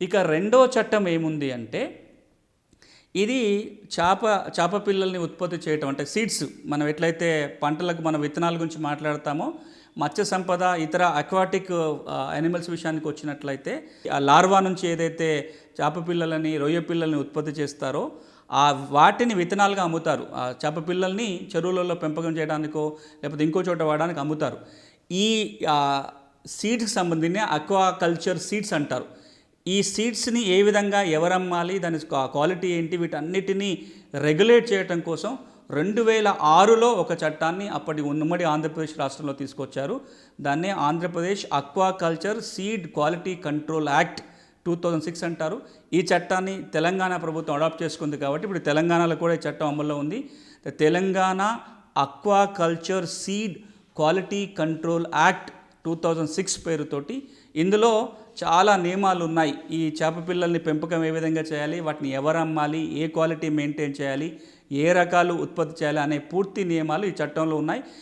ఇక రెండో చట్టం ఏముంది అంటే, ఇది చేప పిల్లల్ని ఉత్పత్తి చేయటం అంటే సీడ్స్ మనం ఎట్లయితే పంటలకు మన విత్తనాల గురించి మాట్లాడతామో, మత్స్య సంపద ఇతర అక్వాటిక్ యానిమల్స్ విషయానికి వచ్చినట్లయితే ఆ లార్వా నుంచి ఏదైతే చేప పిల్లలని రొయ్య పిల్లల్ని ఉత్పత్తి చేస్తారో వాటిని విత్తనాలుగా అమ్ముతారు. ఆ చేప పిల్లల్ని చెరువులలో పెంపకం చేయడానికో లేకపోతే ఇంకో చోట వాడడానికి అమ్ముతారు. ఈ సీడ్స్కి సంబంధించిన అక్వాకల్చర్ సీడ్స్ అంటారు. ఈ సీడ్స్ని ఏ విధంగా ఎవరమ్మాలి, దాని క్వాలిటీ ఏంటి, వీటన్నిటినీ రెగ్యులేట్ చేయడం కోసం 2006లో ఒక చట్టాన్ని అప్పటి ఉమ్మడి ఆంధ్రప్రదేశ్ రాష్ట్రంలో తీసుకొచ్చారు. దాన్నే Andhra Pradesh aquaculture seed quality control act 2006 అంటారు. ఈ చట్టాన్ని తెలంగాణ ప్రభుత్వం అడాప్ట్ చేసుకుంది కాబట్టి ఇప్పుడు తెలంగాణలో కూడా ఈ చట్టం అమల్లో ఉంది. Telangana aquaculture seed quality control act 2006 పేరుతోటి ఇందులో చాలా నియమాలు ఉన్నాయి. ఈ చేప పిల్లల్ని పెంపకం ఏ విధంగా చేయాలి, వాటిని ఎవరు అమ్మాలి, ఏ క్వాలిటీ మెయింటైన్ చేయాలి, ఏ రకాలు ఉత్పత్తి చేయాలి అనే పూర్తి నియమాలు ఈ చట్టంలో ఉన్నాయి.